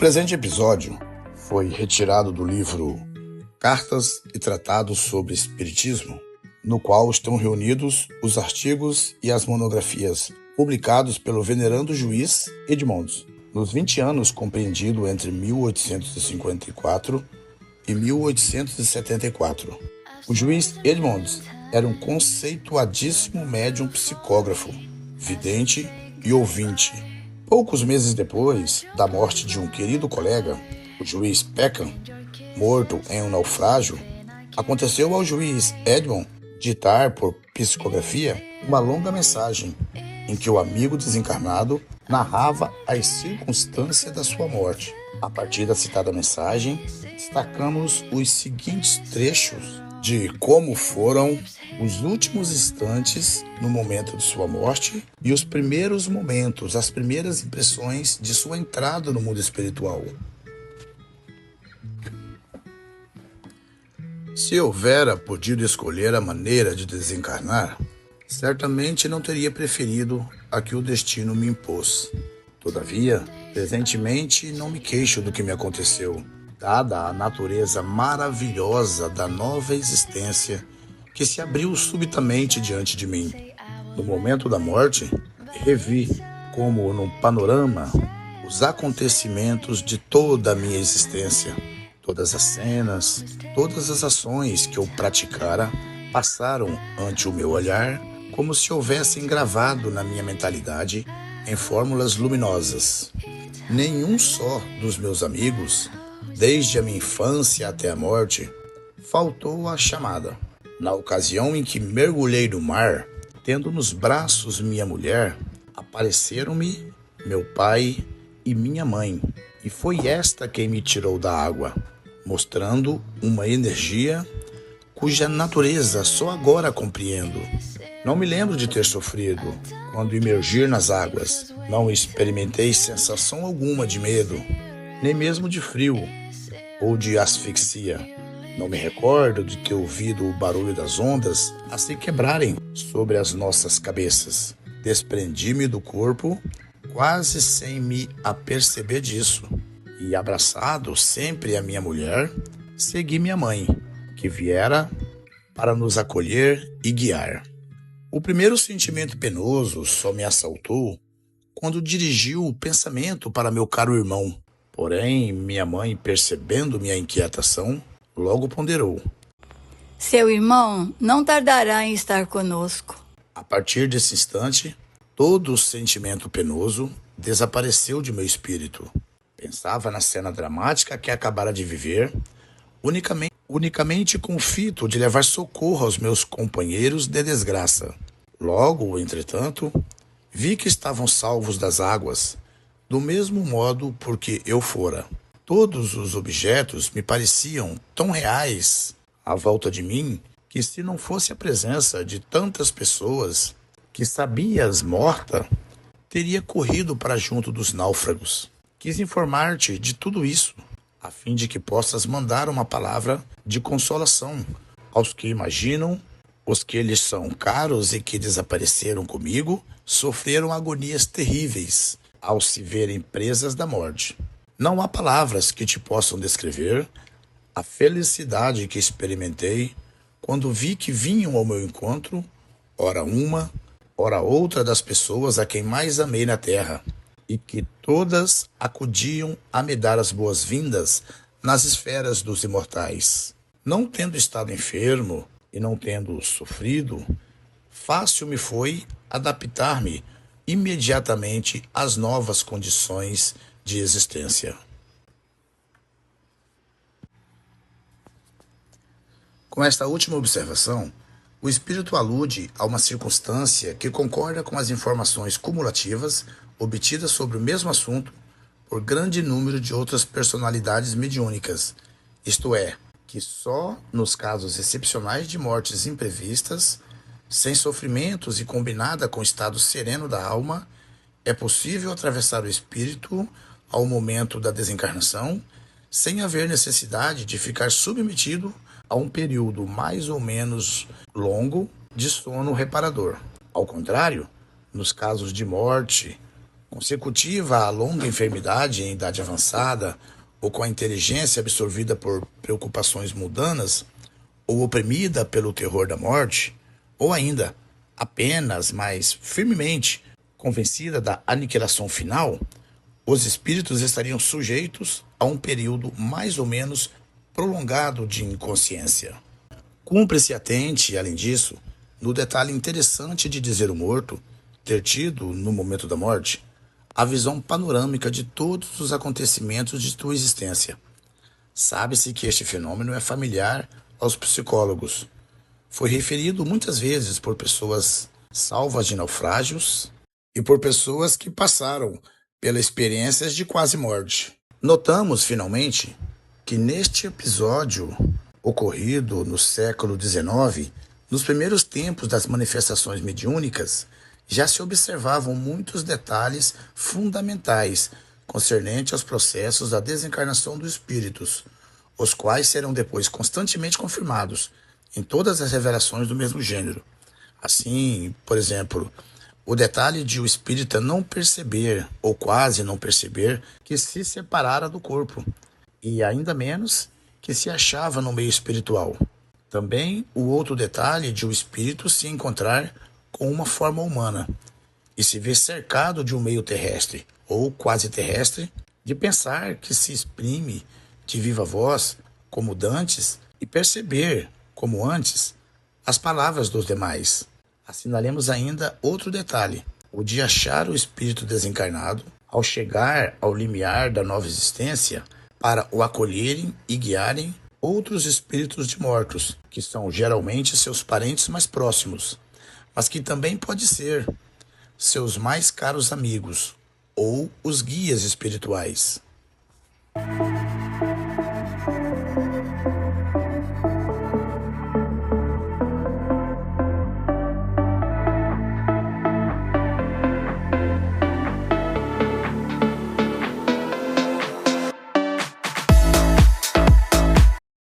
presente episódio foi retirado do livro Cartas e Tratados sobre Espiritismo, no qual estão reunidos os artigos e as monografias publicados pelo venerando juiz Edmonds, nos 20 anos compreendido entre 1854 e 1874. O juiz Edmonds era um conceituadíssimo médium psicógrafo, vidente e ouvinte. Poucos meses depois da morte de um querido colega, o juiz Peckham, morto em um naufrágio, aconteceu ao juiz Edmond ditar por psicografia uma longa mensagem em que o amigo desencarnado narrava as circunstâncias da sua morte. A partir da citada mensagem, destacamos os seguintes trechos de como foram os últimos instantes no momento de sua morte e os primeiros momentos, as primeiras impressões de sua entrada no mundo espiritual. Se houvera podido escolher a maneira de desencarnar, certamente não teria preferido a que o destino me impôs. Todavia, presentemente não me queixo do que me aconteceu, dada a natureza maravilhosa da nova existência que se abriu subitamente diante de mim. No momento da morte, revi, como num panorama, os acontecimentos de toda a minha existência. Todas as cenas, todas as ações que eu praticara passaram ante o meu olhar como se houvessem gravado na minha mentalidade em fórmulas luminosas. Nenhum só dos meus amigos, desde a minha infância até a morte, faltou à chamada. Na ocasião em que mergulhei no mar, tendo nos braços minha mulher, apareceram-me meu pai e minha mãe, e foi esta quem me tirou da água, mostrando uma energia cuja natureza só agora compreendo. Não me lembro de ter sofrido quando imergir nas águas. Não experimentei sensação alguma de medo, nem mesmo de frio ou de asfixia. Não me recordo de ter ouvido o barulho das ondas a se quebrarem sobre as nossas cabeças. Desprendi-me do corpo, quase sem me aperceber disso, e abraçado sempre a minha mulher, segui minha mãe, que viera para nos acolher e guiar. O primeiro sentimento penoso só me assaltou quando dirigiu o pensamento para meu caro irmão. Porém, minha mãe, percebendo minha inquietação, logo ponderou: seu irmão não tardará em estar conosco. A partir desse instante, todo o sentimento penoso desapareceu de meu espírito. Pensava na cena dramática que acabara de viver, unicamente confito de levar socorro aos meus companheiros de desgraça. Logo, entretanto, vi que estavam salvos das águas, do mesmo modo por que eu fora. Todos os objetos me pareciam tão reais à volta de mim que, se não fosse a presença de tantas pessoas que sabias morta, teria corrido para junto dos náufragos. Quis informar-te de tudo isso, a fim de que possas mandar uma palavra de consolação aos que imaginam, os que lhes são caros e que desapareceram comigo, sofreram agonias terríveis ao se verem presas da morte. Não há palavras que te possam descrever a felicidade que experimentei quando vi que vinham ao meu encontro, ora uma, ora outra das pessoas a quem mais amei na terra, e que todas acudiam a me dar as boas-vindas nas esferas dos imortais. Não tendo estado enfermo e não tendo sofrido, fácil me foi adaptar-me imediatamente às novas condições de existência. Com esta última observação, o espírito alude a uma circunstância que concorda com as informações cumulativas obtidas sobre o mesmo assunto por grande número de outras personalidades mediúnicas, isto é, que só nos casos excepcionais de mortes imprevistas, sem sofrimentos e combinada com o estado sereno da alma, é possível atravessar o espírito ao momento da desencarnação, sem haver necessidade de ficar submetido a um período mais ou menos longo de sono reparador. Ao contrário, nos casos de morte consecutiva à longa enfermidade em idade avançada, ou com a inteligência absorvida por preocupações mundanas, ou oprimida pelo terror da morte, ou ainda apenas, mais firmemente, convencida da aniquilação final, os espíritos estariam sujeitos a um período mais ou menos prolongado de inconsciência. Cumpre-se atente, além disso, no detalhe interessante de dizer o morto ter tido, no momento da morte, a visão panorâmica de todos os acontecimentos de sua existência. Sabe-se que este fenômeno é familiar aos psicólogos. Foi referido muitas vezes por pessoas salvas de naufrágios e por pessoas que passaram pelas experiências de quase morte. Notamos, finalmente, que neste episódio ocorrido no século XIX, nos primeiros tempos das manifestações mediúnicas, já se observavam muitos detalhes fundamentais concernentes aos processos da desencarnação dos espíritos, os quais serão depois constantemente confirmados em todas as revelações do mesmo gênero. Assim, por exemplo, o detalhe de o espírita não perceber, ou quase não perceber, que se separara do corpo, e ainda menos que se achava no meio espiritual. Também o outro detalhe de o espírito se encontrar com uma forma humana e se ver cercado de um meio terrestre, ou quase terrestre, de pensar que se exprime de viva voz, como dantes, e perceber, como antes, as palavras dos demais. Assinalemos ainda outro detalhe, o de achar o espírito desencarnado, ao chegar ao limiar da nova existência, para o acolherem e guiarem outros espíritos de mortos, que são geralmente seus parentes mais próximos, mas que também pode ser seus mais caros amigos ou os guias espirituais.